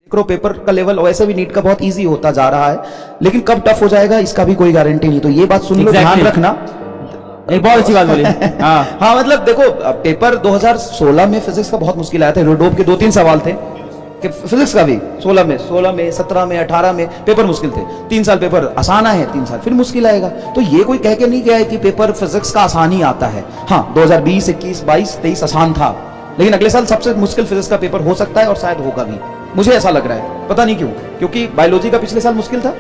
Macro paper का level वैसे भी नीट का बहुत इजी होता जा रहा है, लेकिन कब टफ हो जाएगा इसका भी कोई गारंटी नहीं। तो ये बात सुन लो, ध्यान रखना। एक बहुत अच्छी बात बोली। हाँ मतलब देखो, पेपर 2016 में फिजिक्स का बहुत मुश्किल आया था। रोडोप के 2-3 सवाल थे कि फिजिक्स का भी 16 में, 17 में, 18 में पेपर मुश्किल थे। 3 साल पेपर आसान है, 3 साल फिर मुश्किल आएगा। तो ये कोई कह के नहीं गया है कि पेपर फिजिक्स का आसान ही आता है। हाँ 2020, 21, 22, 23 आसान था, लेकिन अगले साल सबसे मुश्किल फिजिक्स का पेपर हो सकता है और शायद होगा भी, मुझे ऐसा लग रहा है। पता नहीं क्यों, क्योंकि बायोलॉजी का पिछले साल मुश्किल था,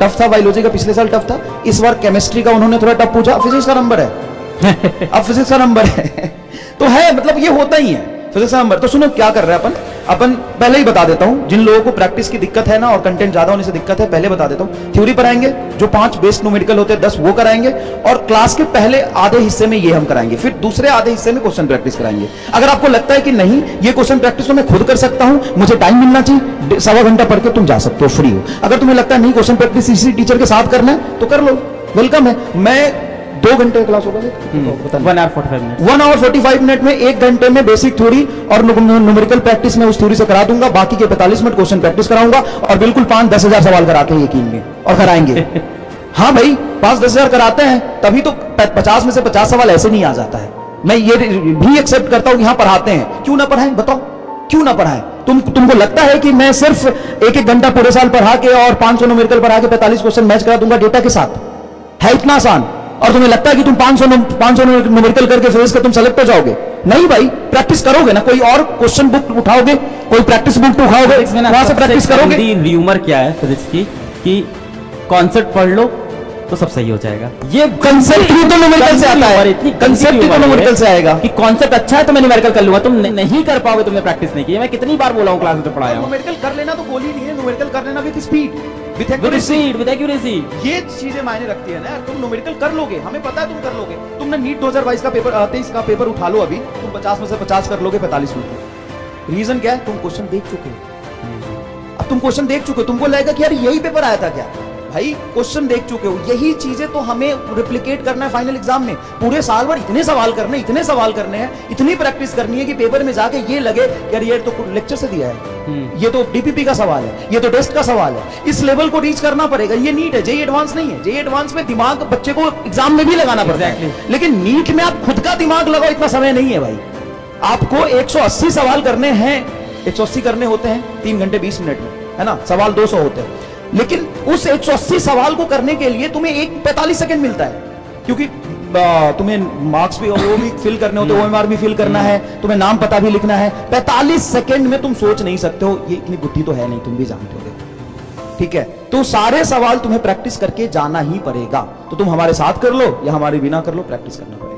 टफ था। बायोलॉजी का पिछले साल टफ था, इस बार केमिस्ट्री का उन्होंने थोड़ा टफ पूछा, फिजिक्स का नंबर है। अब फिजिक्स का नंबर है तो है, मतलब ये होता ही है फिजिक्स का नंबर। तो सुनो क्या कर रहे हैं अपन पहले ही बता देता हूं, जिन लोगों को प्रैक्टिस की दिक्कत है ना और कंटेंट ज्यादा होने से दिक्कत है, पहले बता देता हूं। थ्योरी पढ़ाएंगे, जो 5 बेस्ट न्यूमेरिकल होते हैं 10 वो कराएंगे, और क्लास के पहले आधे हिस्से में ये हम कराएंगे, फिर दूसरे आधे हिस्से में क्वेश्चन प्रैक्टिस कराएंगे। अगर आपको लगता है कि नहीं ये क्वेश्चन प्रैक्टिस तो मैं खुद कर सकता हूं, मुझे टाइम मिलना चाहिए, 1.25 घंटा पढ़ के तुम जा सकते हो, फ्री हो। अगर तुम्हें लगता है नहीं क्वेश्चन प्रैक्टिस इसी टीचर के साथ करना है तो कर लो, वेलकम है। मैं 2 घंटे क्लास होगा, 1 आवर 45 मिनट, 1 आवर 45 मिनट में 1 घंटे में बेसिक थ्योरी और न्यूमेरिकल प्रैक्टिस में उस थ्योरी से करा दूंगा, बाकी के 45 मिनट क्वेश्चन प्रैक्टिस कराऊंगा, और बिल्कुल 5-10 हजार सवाल कराते हैं यकीन में, और कराएंगे। हाँ भाई 5-10 हजार कराते हैं, तभी तो 50 में से 50 सवाल ऐसे नहीं आ जाता है। मैं ये भी एक्सेप्ट करता हूं कि हाँ पढ़ाते हैं, क्यों ना पढ़ाएं, बताओ क्यों ना पढ़ाएं। तुमको लगता है कि मैं सिर्फ 1-1 घंटा पूरे साल पढ़ा के और 500 न्यूमेरिकल पढ़ा के 45 क्वेश्चन मैच करा दूंगा डेटा के साथ, है इतना आसान? और तुम्हें लगता है कि तुम 500 न्यूमेरिकल करके फिजिक्स का तुम सेलेक्ट हो जाओगे? नहीं भाई, प्रैक्टिस करोगे ना, कोई और क्वेश्चन बुक उठाओगे, कोई प्रैक्टिस बुक उठाओगे, वहां से प्रैक्टिस करोगे। र्यूमर क्या है फिजिक्स की कि कॉन्सेप्ट पढ़ लो तो सब सही हो जाएगा। ये कंसेप्ट भी तो न्यूमेरिकल से आता है, कंसेप्ट भी तो न्यूमेरिकल से आएगा कि कॉन्सेप्ट अच्छा है तो मैं न्यूमेरिकल कर लूंगा। तुम नहीं कर पाओगे, तुमने प्रैक्टिस नहीं की। मैं कितनी बार बोला हूं क्लास में तो पढ़ाया हूं। न्यूमेरिकल कर लेना तो गोली नहीं है, न्यूमेरिकल कर लेना विद स्पीड, विद एक्यूरेसी, ये चीजें मायने रखती है ना। तुम न्यूमेरिकल कर लोगे, हमें पता है तुम कर लोगे। तुमने नीट 2022 का पेपर 23 का पेपर उठा लो, अभी तुम 50 में से 50 कर लोगे 45 मिनट। रीजन क्या है? तुम क्वेश्चन देख चुके हो। अब तुम क्वेश्चन देख चुके हो, तुमको लगेगा कि यार यही पेपर आया था क्या? भाई क्वेश्चन देख चुके हो, यही चीजें तो हमें रिप्लिकेट करना है फाइनल एग्जाम में। पूरे साल भर इतने सवाल करने हैं, इतनी प्रैक्टिस करनी है कि पेपर में जाके ये लगे यार ये तो लेक्चर से दिया है, ये तो डीपीपी का सवाल है, ये तो टेस्ट का सवाल है। इस लेवल को रीच करना पड़ेगा। ये नीट है, जेईई एडवांस नहीं है। जेईई एडवांस में दिमाग बच्चे को एग्जाम में भी लगाना पड़ता है, लेकिन नीट में आप खुद का दिमाग लगाओ, इतना समय नहीं है भाई। आपको 180 सवाल करने हैं, 180 करने होते हैं 3 घंटे 20 मिनट में, है ना? सवाल 200 होते हैं, लेकिन उस 180 सवाल को करने के लिए तुम्हें 45 सेकंड मिलता है, क्योंकि तुम्हें मार्क्स भी वो भी फिल करने होते हैं, ओएमआर भी फिल करना है, तुम्हें नाम पता भी लिखना है। 45 सेकंड में तुम सोच नहीं सकते हो, ये इतनी बुद्धि तो है नहीं, तुम भी जानते हो, ठीक है? तो सारे सवाल तुम्हें प्रैक्टिस करके जाना ही पड़ेगा। तो तुम हमारे साथ कर लो या हमारे बिना कर लो, प्रैक्टिस करना पड़ेगा।